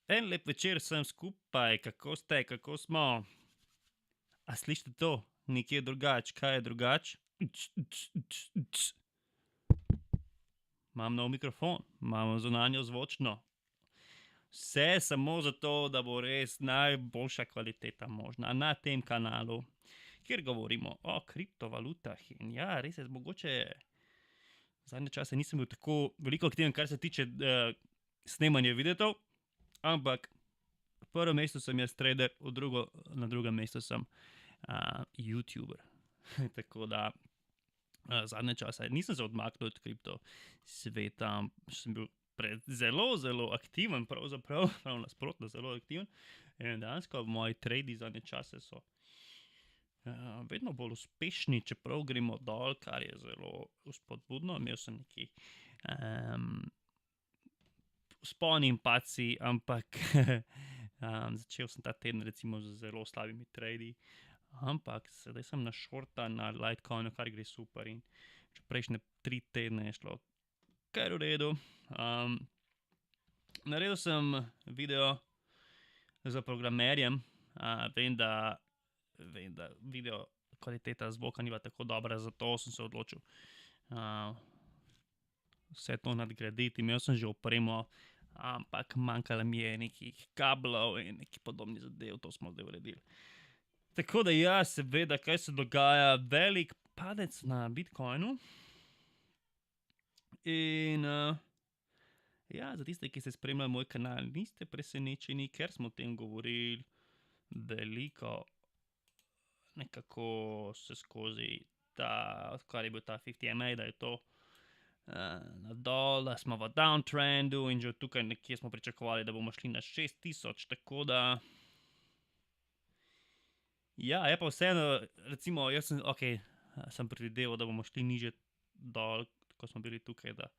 En lep večer sem skupaj, kako ste, kako smo? A slišite to? Nekje drugače, kaj je drugače? Imam nov mikrofon, imamo zunanjo zvočno. Vse samo zato, da bo res najboljša kvaliteta možna na tem kanalu, kjer govorimo o kriptovalutah. In ja, res je, mogoče zadnje čase nisem bil tako veliko aktiven, kar se tiče snemanja videov, ampak v prvem mestu sem jaz trader, na drugem mestu sem YouTuber. Tako da zadnje čase nisem se odmaknil od kripto sveta, sem bil zelo aktiven, pravzaprav nasprotno zelo aktiven. In dejansko moji tradi zadnje čase so vedno bolj uspešni, čeprav gremo dol, kar je zelo spodbudno. Imel sem neki vzponi in padci, ampak začel sem ta teden recimo z zelo slabimi tradi, ampak sedaj sem našortan na Litecoinu, kar gre super, in že prejšnje 3 tedne je šlo kar v redu. Naredil sem video za programerjem, vem, da video kvaliteta zvoka ni bila tako dobra, zato sem se odločil vse to nadgraditi. Imel sem že opremo, ampak manjkalo mi je nekih kablov in nekih podobnih zadev, to smo zdaj uredili. Tako da ja, seveda, kaj se dogaja, velik padec na Bitcoinu. In ja, za tiste, ki ste spremljali moj kanal, niste presenečeni, ker smo o tem govorili veliko, nekako se skozi ta, odkar je bil ta 50 MA, da je to nadol, da smo v downtrendu in že tukaj nekje smo pričakovali, da bomo šli na 6000, tako da ja, je pa vseeno, recimo, jaz sem predvideval, da bomo šli niže dol, ko smo bili tukaj, da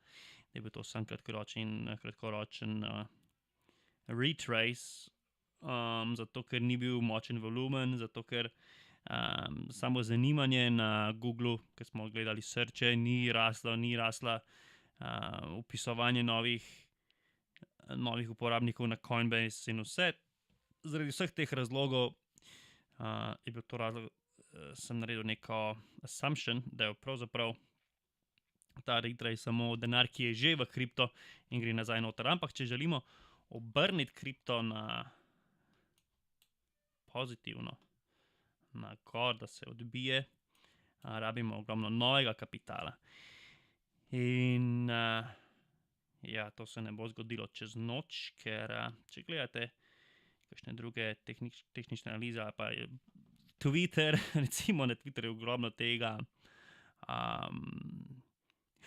je bil to sam kratkoročen retrace, zato ker ni bil močen volumen, zato ker samo zanimanje na Googlu, ker smo gledali searche, ni rasla vpisovanje novih uporabnikov na Coinbase in vse. Zaradi vseh teh razlogov je bil to razlog, sem naredil neko assumption, da je pravzaprav ta retrace samo denar, ki je že v kripto in gre nazaj noter. Ampak če želimo obrniti kripto na pozitivno, na gor, da se odbije, rabimo ogromno novega kapitala. In ja, to se ne bo zgodilo čez noč, ker če gledate kakšne druge tehnične analize, pa je Twitter, recimo na Twitterju ogromno tega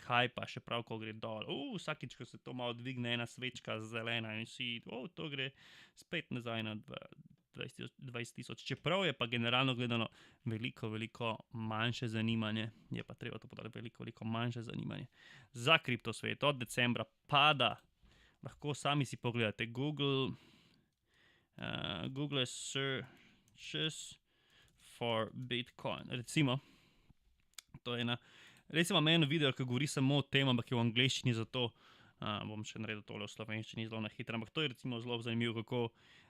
hypa, še prav, ko gre dol. Vsakič, ko se to malo dvigne, ena svečka zelena in vsi, to gre spet nazaj na 20,000. Čeprav je pa generalno gledano veliko manjše zanimanje, je pa treba to podati, veliko manjše zanimanje za kriptosvet. Od decembra pada, lahko sami si pogledate Google searches for Bitcoin. Recimo, to je recimo imam en video, ki govori samo o tem, ampak je v angleščini, zato bom še naredil tole v slovenščini zelo na hitro. Ampak to je recimo zelo zanimivo, kako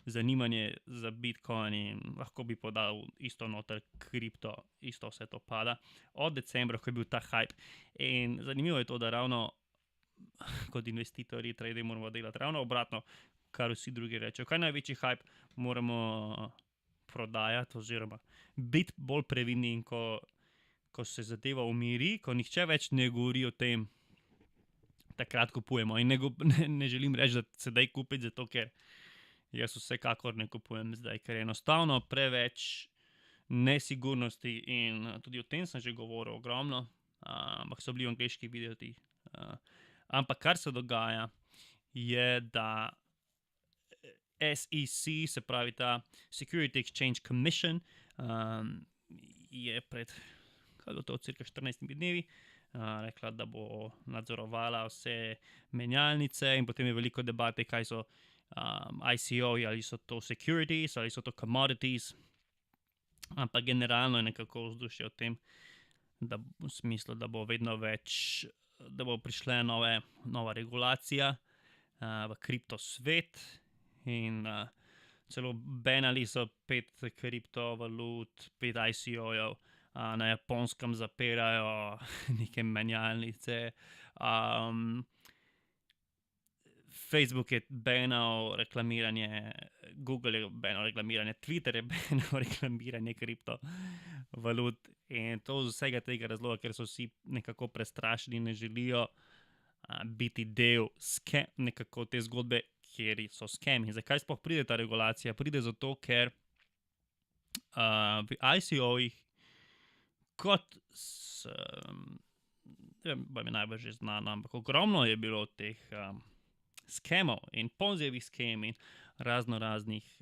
zanimanje za Bitcoin, in lahko bi podal isto noter kripto, isto vse to pada. Od decembra, ko je bil ta hype. In zanimivo je to, da ravno kot investitorji, traderji moramo delati ravno obratno, kar vsi drugi rečejo. Kaj je največji hype? Moramo prodajati oziroma biti bolj previdni, in ko se zadeva umiri, ko nihče več ne govori o tem, takrat kupujemo. In ne želim reči, da sedaj kupiti, zato ker jaz vsekakor ne kupujem zdaj, ker je enostavno preveč nesigurnosti, in tudi o tem sem že govoril ogromno, ampak so bili v angleških videih. Ampak kar se dogaja, je, da SEC, se pravi ta Security Exchange Commission, je pred cirka 14 dnevi rekla, da bo nadzorovala vse menjalnice, in potem je veliko debate, kaj so ICO-ji, ali so to securities, ali so to commodities. Ampak generalno je nekako vzdušje o tem, da v smislu, da bo vedno več, da bo prišla nova regulacija v kriptosvet, in celo banali so 5 kriptovalut, 5 ICO-jev, na Japonskem zapirajo neke menjalnice. Facebook je banal reklamiranje, Google je banal reklamiranje, Twitter je banal reklamiranje kriptovalut in to z vsega tega razloga, ker so vsi nekako prestrašeni in ne želijo biti del nekako te zgodbe, kjer so skemi. Zakaj sploh pride ta regulacija? Pride zato, ker v ICO-jih kot vam je najbolj že znano, ampak ogromno je bilo teh skemov in ponzijevih skem in raznih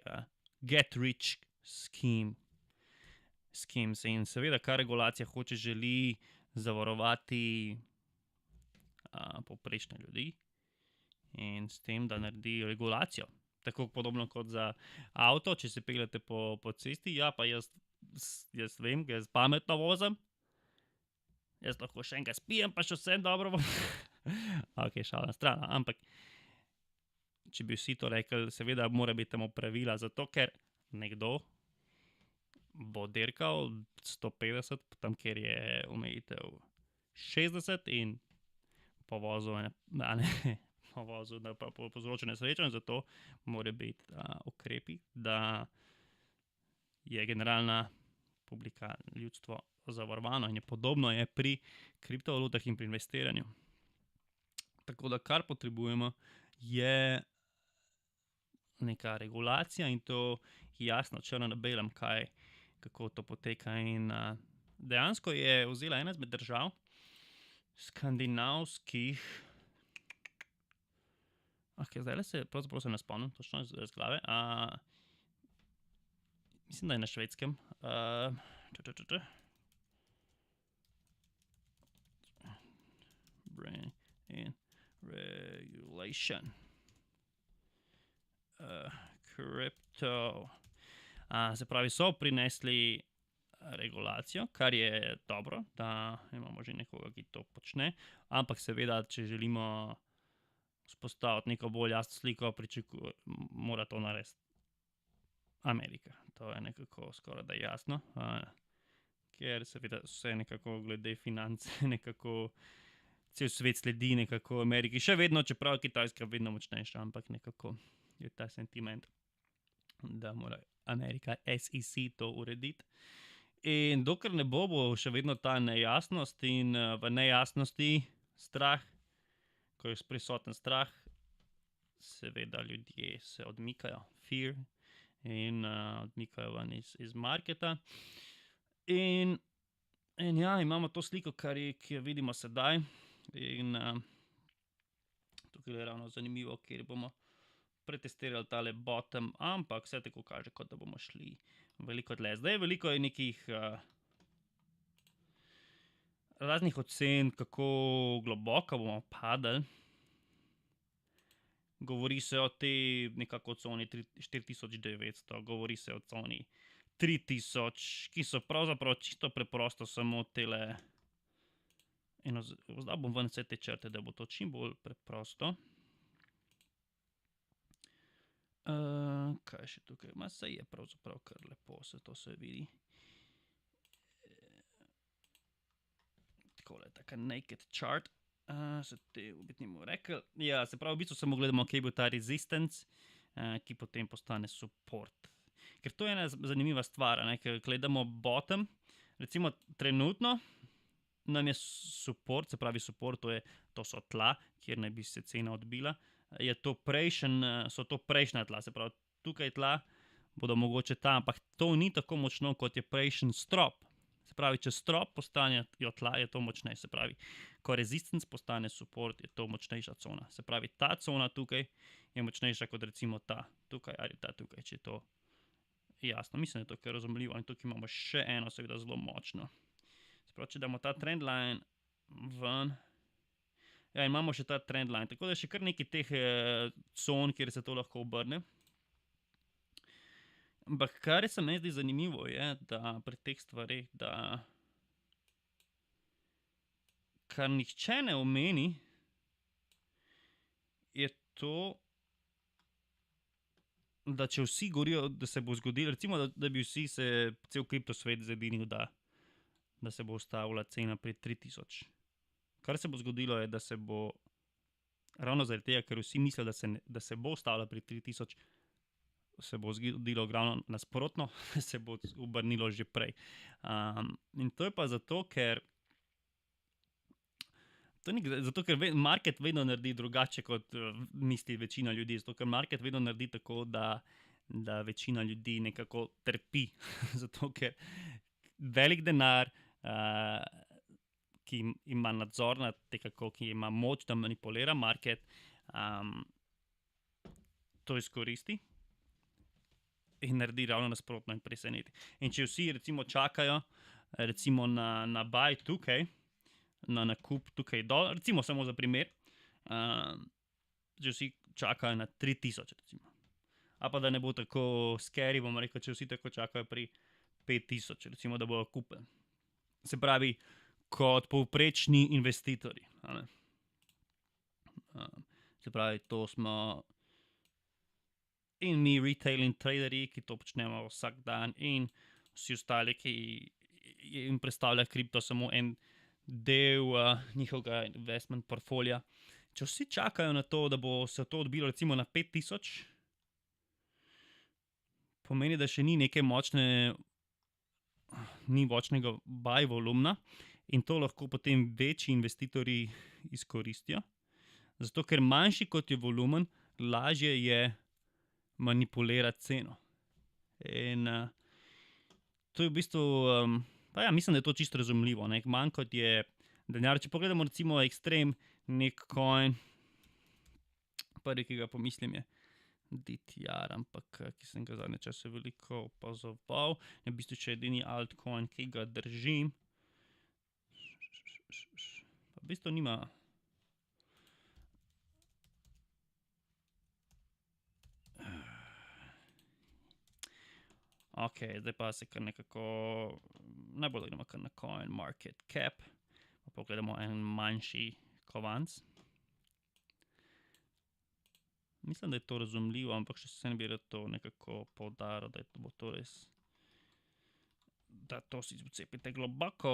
get rich schemes in seveda, kar regulacija hoče, želi zavarovati povprečne ljudi in s tem, da naredi regulacijo. Tako podobno kot za avto, če se peljete po cesti, ja, pa jaz vem, jaz pametno vozim, jaz lahko še enkrat spijem, pa še vsem dobro bom. Ok, šala na stran, ampak če bi vsi to rekli, seveda mora biti temu pravila, zato ker nekdo bo dirkal 150, tam kjer je omejitev 60 in povozil na povzročene srečo in zato mora biti ukrepi, da je generalna publika ljudstvo zavarovano in je podobno je pri kriptovalutah in pri investiranju. Tako da kar potrebujemo je neka regulacija in to jasno, črno na belem, kako to poteka in dejansko je vzela ena izmed držav skandinavskih, zdaj se pravzaprav se ne spomnim točno iz glave, mislim, da je na Švedskem, Brain in regulation, crypto, se pravi, so prinesli regulacijo, kar je dobro, da imamo že nekoga, ki to počne, ampak seveda, če želimo vzpostaviti neko bolj jasno sliko, mora to narediti Amerika. To je nekako skoraj da jasno, ker seveda vse nekako glede finance, nekako cel svet sledi nekako Ameriki, še vedno, čeprav je Kitajska vedno močnejša, ampak nekako je ta sentiment, da mora Amerika, SEC to urediti. In dokler ne bo še vedno ta nejasnost in v nejasnosti strah, ko je prisoten strah, seveda ljudje se odmikajo, fear, in odmikajo ven iz marketa. In ja, imamo to sliko, ki jo vidimo sedaj in tukaj je ravno zanimivo, kjer bomo pretestirali tale bottom, ampak vse tako kaže, kot da bomo šli veliko dlje. Zdaj veliko je nekih raznih ocen, kako globoko bomo padali. Govori se o tej nekako coni 4900, govori se o coni 3000, ki so pravzaprav čisto preprosto samo tele. Zdaj bom ven vse te črte, da bo to čim bolj preprosto. Kaj še tukaj? Saj je pravzaprav kar lepo, to se vidi. Takole, taka naked chart. Se te v biti nimo rekel. Ja, se pravi, v bistvu samo gledamo, kje je bil ta resistance, ki potem postane support. Ker to je ena zanimiva stvar, ker gledamo bottom, recimo trenutno nam je support, se pravi support, to so tla, kjer naj bi se cena odbila, so to prejšnja tla, se pravi, tukaj tla bodo mogoče ta, ampak to ni tako močno, kot je prejšnji strop. Se pravi, če strop postanejo tla, je to močnejše. Se pravi, ko resistance postane support, je to močnejša cona. Se pravi, ta cona tukaj je močnejša kot recimo ta tukaj ali ta tukaj, če je to jasno. Mislim, da je to kar razumljivo in tukaj imamo še eno, seveda zelo močno. Se pravi, če damo ta trendline ven, ja, imamo še ta trendline, tako da še kar nekaj teh con, kjer se to lahko obrne. Ampak kar se meni zdi zanimivo je, da pri teh stvareh, da kar nihče ne omeni, je to, da če vsi govorijo, da se bo zgodilo, recimo, da bi vsi se, cel kriptosvet zedinil, da se bo ustavila cena pri 3000. Kar se bo zgodilo je, da se bo ravno zaradi tega, ker vsi mislijo, da se bo ustavila pri 3000, se bo zgodilo ravno nasprotno, se bo obrnilo že prej. In to je pa zato, ker market vedno naredi drugače, kot misli večina ljudi. Zato, ker market vedno naredi tako, da večina ljudi nekako trpi. Zato, ker velik denar, ki ima nadzor nad nekako, ki ima moč, da manipulira market, to izkoristi in naredi ravno nasprotno in preseneti. In če vsi recimo čakajo recimo na buy tukaj, na nakup tukaj dol, recimo samo za primer, če vsi čakajo na 3000 recimo. A pa da ne bo tako scary, bomo rekel, če vsi tako čakajo pri 5000, recimo, da bojo kupili. Se pravi, kot povprečni investitorji. Se pravi, to smo in mi retail in traderji, ki to počnemo vsak dan, in vsi ostali, ki jim predstavlja kripto samo en del njihovega investment portfolija. Če vsi čakajo na to, da bo se to odbilo recimo na 5000, pomeni, da še ni neke močnega buy volumna, in to lahko potem večji investitorji izkoristijo. Zato, ker manjši kot je volumen, lažje je manipulirati ceno. In to je v bistvu, pa ja, mislim, da je to čisto razumljivo, ne? Manj kot je denar. Če pogledamo recimo Extreme, nek coin, prvi, ki ga pomislim, je DTR, ampak ki sem ga zadnje čase veliko opazoval, je v bistvu še edini altcoin, ki ga držim. Pa v bistvu nima. Ok, zdaj pa se kar nekako, najbolj gremo kar na coin market cap, pa pogledamo en manjši kovanc. Mislim, da je to razumljivo, ampak še se ne bi rad to nekako poudaril, da bo to res, da to si vcepite globoko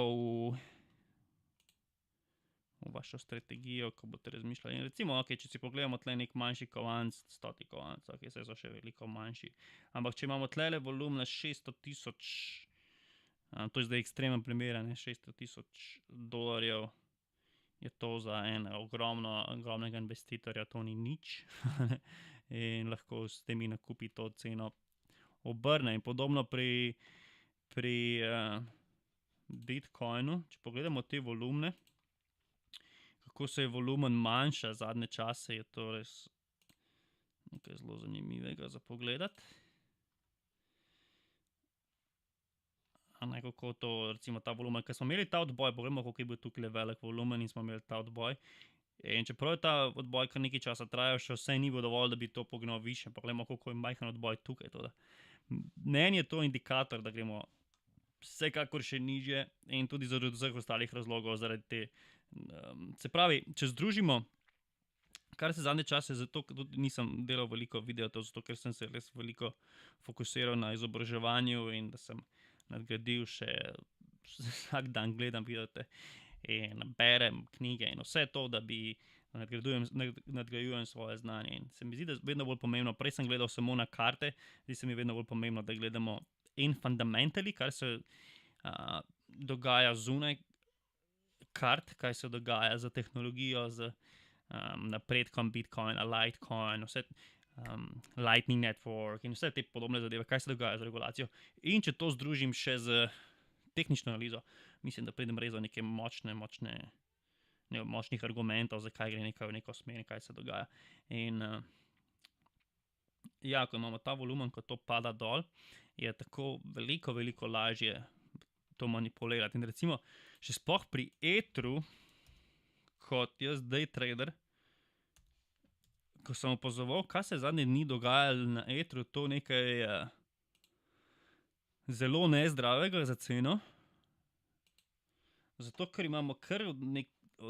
v vašo strategijo, ko boste razmišljali. In recimo, ok, če si pogledamo tle nek manjši kovanc, 100 kovanc, ok, se so še veliko manjši. Ampak če imamo tlele volumna 600 000, to je zdaj ekstremen primer, ne, $600,000, je to za ogromnega investitorja, to ni nič. In lahko s temi nakupi to ceno obrne. In podobno pri Bitcoinu, če pogledamo te volumne, kako se je volumen manjša zadnje čase, je to res nekaj zelo zanimivega za pogledati. Kako to, recimo ta volumen, ker smo imeli ta odboj, pogledamo, koliko je bil tukaj velik volumen in smo imeli ta odboj. In čeprav je ta odboj kar nekaj časa trajal, še vse ni bilo dovolj, da bi to pognal više. Pogledamo, koliko je majhen odboj tukaj. Meni je to indikator, da gremo vsekakor še nižje, in tudi zaradi vseh ostalih razlogov, zaradi te. Se pravi, če združimo, kar se zadnje čase, zato tudi nisem delal veliko videov, zato ker sem se res veliko fokusiral na izobraževanju in da sem nadgradil še, vsak dan gledam videe in berem knjige in vse to, da bi nadgrajujem svoje znanje. In se mi zdi, da je vedno bolj pomembno, prej sem gledal samo na karte, zdaj se mi je vedno bolj pomembno, da gledamo in fundamentally, kar se dogaja zunaj kart, kaj se dogaja z tehnologijo, z napredkom Bitcoina, Litecoin, vse Lightning Network in vse te podobne zadeve, kaj se dogaja z regulacijo. In če to združim še z tehnično analizo, mislim, da pridem res do neke močnih argumentov, zakaj gre nekaj v neko smer, kaj se dogaja. In ja, ko imamo ta volumen, ko to pada dol, je tako veliko lažje to manipulirati. In recimo, še sploh pri Etheru, kot jaz day trader, ko sem opazoval, kaj se zadnje dni dogajalo na Etheru, to nekaj zelo nezdravega za ceno. Zato, ker imamo kar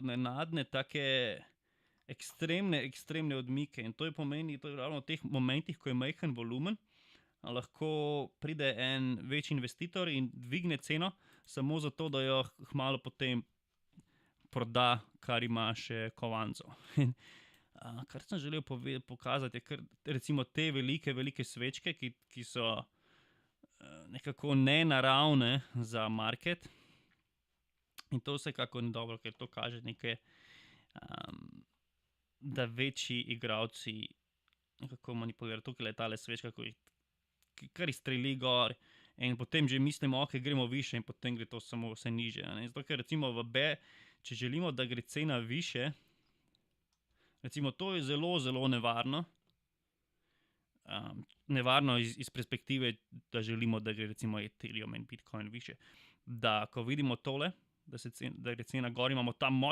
nenadne take ekstremne odmike in to pomeni, to je ravno v teh momentih, ko je majhen volumen, lahko pride en večji investitor in dvigne ceno samo zato, da jo malo potem proda, kar ima še kovanco. Kar sem želel pokazati, je recimo te velike svečke, ki so nekako nenaravne za market. In to vsekako ni dobro, ker to kaže nekaj, da večji igralci nekako manipulirajo. Tukaj je tale svečka, kar izstreli gor in potem že mislimo, ok, gremo više in potem gre to samo vse niže. Zato, ker recimo če želimo, da gre cena više, recimo to je zelo nevarno. Nevarno iz perspektive, da želimo, da gre recimo Ethereum in Bitcoin više. Da ko vidimo tole, da gre cena gor, imamo tam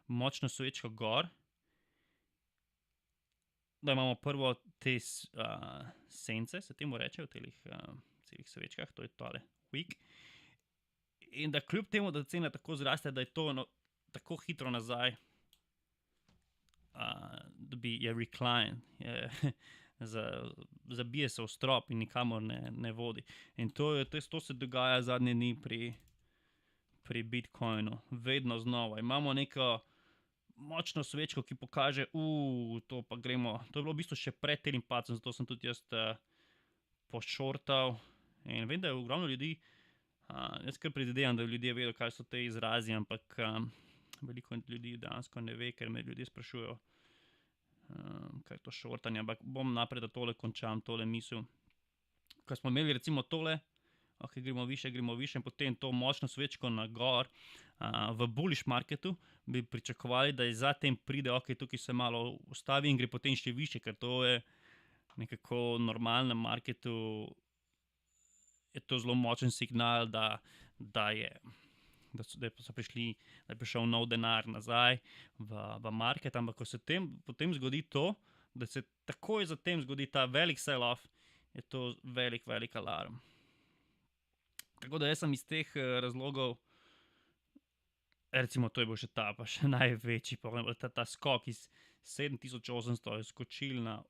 močno svečko gor, da imamo prvo te sence, se temu reče v celih svečkah, to je tole wick. In da kljub temu, da cena tako zraste, da je to tako hitro nazaj, je recline, zabije se v strop in nikamor ne vodi. In to se dogaja zadnje dni pri Bitcoinu, vedno znova. Imamo neko močno svečko, ki pokaže, to pa gremo. To je bilo v bistvu še pred tem padcem, zato sem tudi jaz pošortal. In vem, da je ogromno ljudi, jaz kar predvidevam, da ljudje vedo, kaj so te izrazi, ampak veliko ljudi dejansko ne ve, ker me ljudje sprašujejo, kaj je to šortanje, ampak bom naprej, da tole končam, tole misel. Ko smo imeli recimo tole, ok, gremo više in potem to močno svečko na gor, v bullish marketu bi pričakovali, da zatem pride, ok, tukaj se malo ustavi in gre potem še više, ker to je nekako normalnem marketu, je to zelo močen signal, da je prišel nov denar nazaj v market, ampak ko se potem zgodi to, da se takoj zatem zgodi ta velik sell-off, je to velik alarm. Tako da jaz sem iz teh razlogov, recimo to je bil še še največji problem, ta skok iz 7800 je skočil na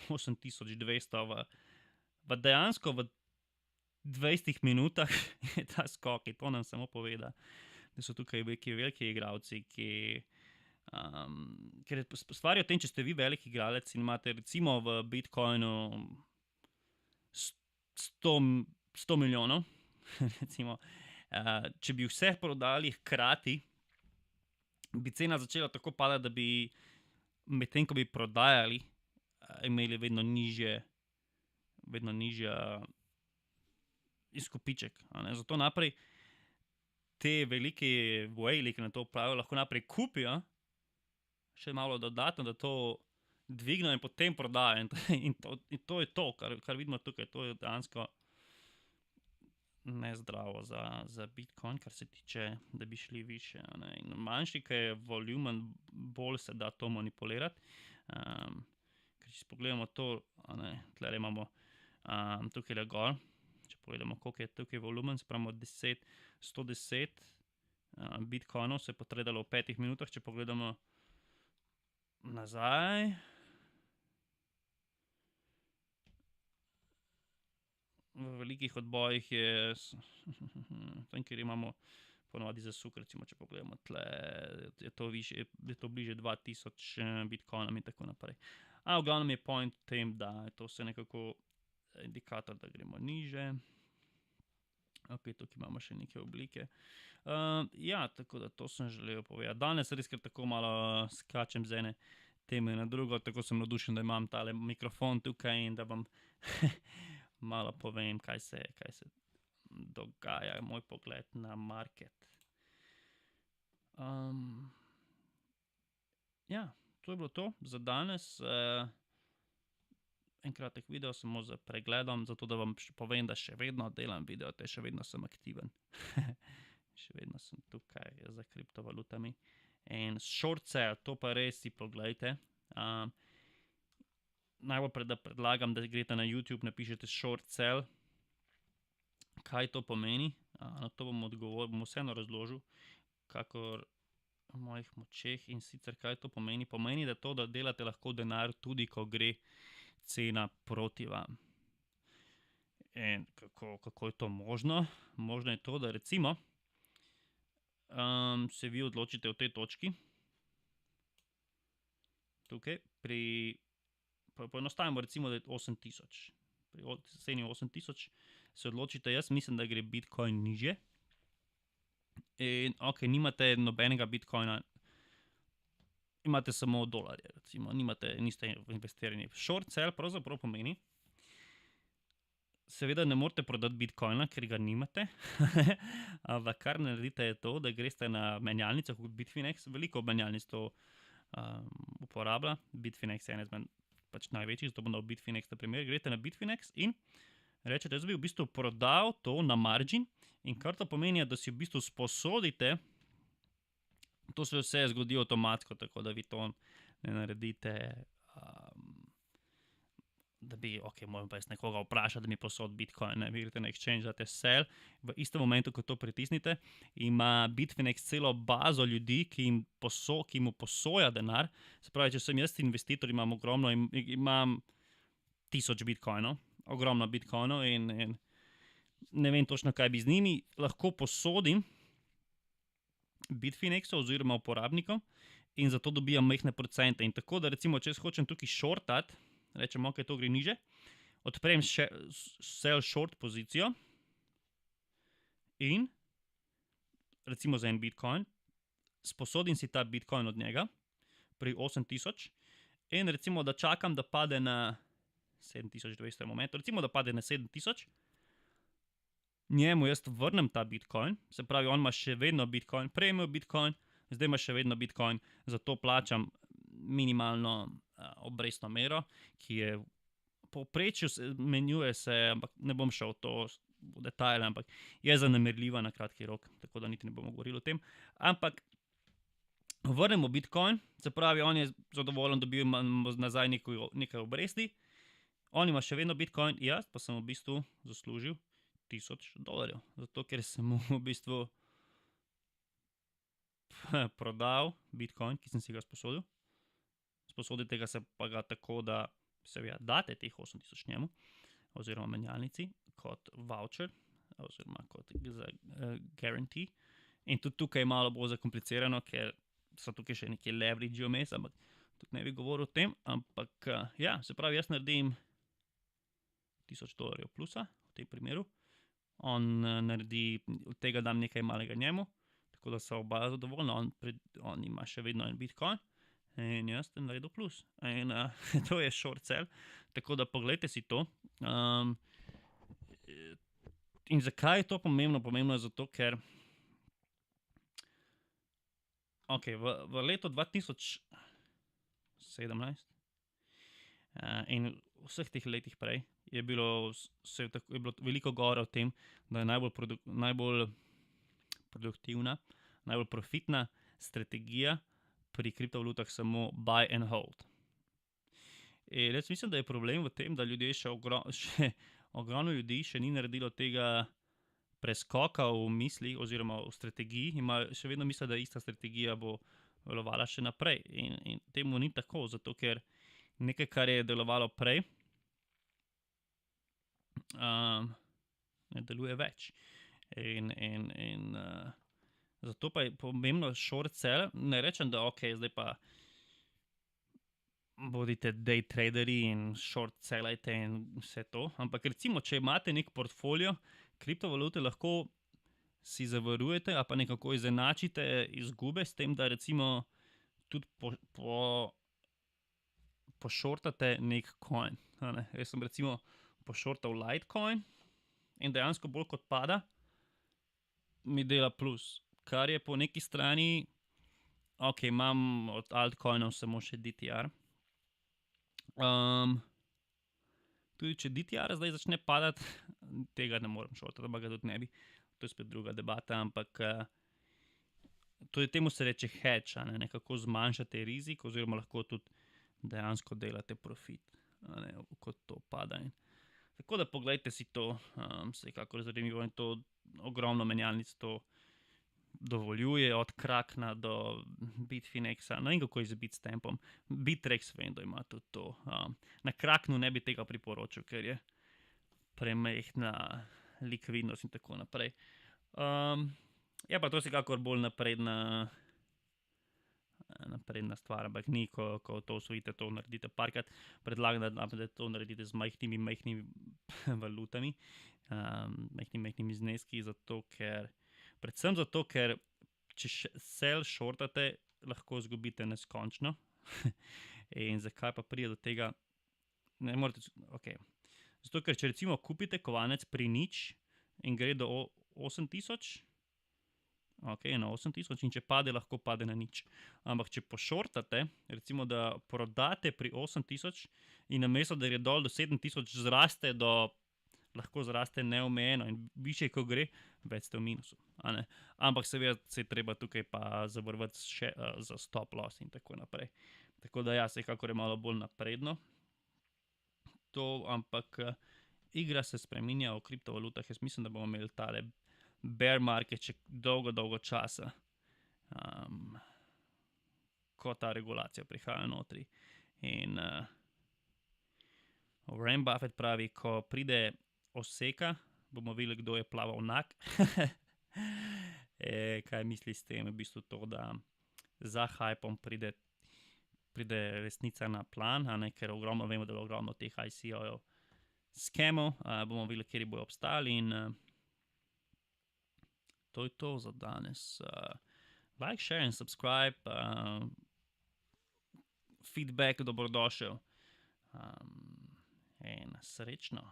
8200 dejansko v 20 minutah je ta skok in to nam samo pove, da so tukaj veliki igralci, ker je stvar je o tem, če ste vi velik igralec in imate recimo v Bitcoinu 100 milijonov, recimo, če bi vse prodali hkrati, bi cena začela tako padati, da bi medtem, ko bi prodajali, imeli vedno nižja izkupiček. Zato naprej te velike whale, ki na to pravijo, lahko naprej kupijo še malo dodatno, da to dvignejo in potem prodajo. In to je to, kar vidimo tukaj. To je dejansko nezdravo za Bitcoin, kar se tiče, da bi šli više. In manjši, ki je volumen, bolj se da to manipulirati. Ker če pogledamo to, tle imamo tukaj le gor, če pogledamo, koliko je tukaj volumen, spravimo 110 Bitcoinov se je potredalo v 5 minutah, če pogledamo nazaj. V velikih odbojih je, tam, kjer imamo ponovadi zasuk, recimo, če pogledamo tle, je to bliže 2000 Bitcoinom in tako naprej. V glavnem je point v tem, da je to vse nekako indikator, da gremo niže. Ok, tukaj imamo še neke oblike. Tako da to sem želel povedati. Danes res kar tako malo skačem z ene teme na drugo, tako sem navdušen, da imam tale mikrofon tukaj in da vam malo povem, kaj se dogaja, moj pogled na market. To je bilo to za danes. En kratek video samo z pregledom, zato da vam povem, da še vedno delam video, še vedno sem aktiven. Še vedno sem tukaj za kriptovalutami. In short sale, to pa res si pogledajte. Najbolj predlagam, da greste na YouTube, napišete short sale. Kaj to pomeni? Na to bom vseeno razložil, kakor mojih močeh in sicer kaj to pomeni? Pomeni, da to, da delate lahko denar tudi, ko gre cena proti vam. In kako je to možno? Možno je to, da recimo se vi odločite v tej točki, tukaj, poenostavimo recimo, da je 8000. Pri ceni 8000 se odločite, jaz mislim, da gre Bitcoin nižje. In ok, nimate nobenega Bitcoina, imate samo dolarje, recimo, niste investirani. Short sell pravzaprav pomeni, seveda ne morete prodati Bitcoina, ker ga nimate, ampak kar naredite je to, da greste na menjalnico kot Bitfinex, veliko menjalnic to uporablja, Bitfinex je ena izmed pač največjih, zato bom dal Bitfinex na primer, greste na Bitfinex in rečete, jaz bi v bistvu prodal to na margin in kar to pomeni, da si v bistvu sposodite, to se vse zgodi avtomatsko, tako da vi to ne naredite, da bi, ok, moram pa jaz nekoga vprašati, da mi posod Bitcoin, ne, vi greste na exchange, date sell, v istem momentu, ko to pritisnite, ima Bitfinex celo bazo ljudi, ki mu posoja denar, se pravi, če sem jaz investitor, imam ogromno, imam 1000 Bitcoinov, ogromno Bitcoinov in ne vem točno, kaj bi z njimi, lahko posodim Bitfinexov oziroma uporabnikov in zato dobijam majhne procente. In tako, da recimo, če jaz hočem tukaj shortat, rečem, ok, to gre niže, odprem sell short pozicijo in recimo za en Bitcoin, sposodim si ta Bitcoin od njega pri 8000 in recimo, da čakam, da pade na 7200 moment, recimo, da pade na 7000, njemu jaz vrnem ta Bitcoin, se pravi, on ima še vedno Bitcoin, prej imel Bitcoin, zdaj ima še vedno Bitcoin, zato plačam minimalno obrestno mero, ki je povprečju menjuje se, ampak ne bom šel v detajle, ampak je zanemarljiva na kratki rok, tako da niti ne bomo govorili o tem, ampak vrnemo Bitcoin, se pravi, on je zadovoljen, dobil nazaj nekaj obresti, on ima še vedno Bitcoin, jaz pa sem v bistvu zaslužil $1000, zato ker sem mu v bistvu prodal Bitcoin, ki sem si ga sposodil. Sposodite ga se pa ga tako, da seveda date teh 8000 njemu, oziroma menjalnici, kot voucher, oziroma kot guarantee. In tudi tukaj je malo bolj zakomplicirano, ker so tukaj še neki leverage vmes, ampak tudi ne bi govoril o tem, ampak ja, se pravi, jaz naredim $1000 plusa v tem primeru. On naredi, od tega dam nekaj malega njemu, tako da so oba zadovoljna, on ima še vedno en Bitcoin in jaz sem naredil plus. In to je short sell, tako da pogledajte si to. In zakaj je to pomembno? Pomembno je zato, ker ok, v letu 2017 in vseh teh letih prej je bilo veliko govora o tem, da je najbolj produktivna, najbolj profitna strategija pri kriptovalutah samo buy and hold. In jaz mislim, da je problem v tem, da ljudje še ogromno ljudi še ni naredilo tega preskoka v misli oziroma v strategiji, še vedno misli, da ista strategija bo delovala še naprej. In temu ni tako, zato ker nekaj, kar je delovalo prej, ne deluje več. In zato pa je pomembno short sell, ne rečem, da ok, zdaj pa bodite day traderi in short sellajte in vse to, ampak recimo, če imate nek portfolio, kriptovalute lahko si zavarujete ali pa nekako izenačite izgube s tem, da recimo tudi pošortate nek coin. Jaz sem recimo pošortal Litecoin in dejansko bolj kot pada, mi dela plus, kar je po neki strani, ok, imam od altcoinov samo še DTR. Tudi če DTR zdaj začne padati, tega ne morem šortati, ampak ga tudi ne bi, to je spet druga debata, ampak tudi temu se reče hedge, nekako zmanjšate rizik oziroma lahko tudi dejansko delate profit, kot to pada. Tako da pogledajte si to, vsekakor zanimivo in to ogromno menjalnic to dovoljuje od Krakna do Bitfinexa, ne vem kako je z Bitstampom, Bittrex vem, da ima tudi to. Na Kraknu ne bi tega priporočil, ker je premehna likvidnost in tako naprej. Je pa to vsekakor bolj napredna stvar, ampak ni, ko to osvojite, to naredite parkrat. Predlagam, da to naredite z majhnimi valutami, majhnimi zneski, predvsem zato, ker če sell shortate, lahko izgubite neskončno. In zakaj pa pride do tega? Ne morete, ok. Zato, ker če recimo kupite kovanec pri nič in gre do 8000, ok, na 8000 in če pade, lahko pade na nič. Ampak če pošortate, recimo da prodate pri 8000 in namesto da gre dol do 7000, lahko zraste neomejeno in više, ko gre, več ste v minusu. Ampak seveda se je treba tukaj pa zavarovati za stop loss in tako naprej. Tako da ja, vsekakor je malo bolj napredno to, ampak igra se spreminja v kriptovalutah. Jaz mislim, da bomo imeli tale bear market še dolgo časa, ko ta regulacija prihaja notri. In Warren Buffett pravi, ko pride oseka, bomo videli, kdo je plaval nak. Kaj misli s tem? V bistvu to, da za hypom pride resnica na plan, ker vemo, da je ogromno teh ICO-jev scamov, bomo videli, kjer bojo obstali in to je to za danes. Like, share in subscribe, feedback dobrodošel in srečno.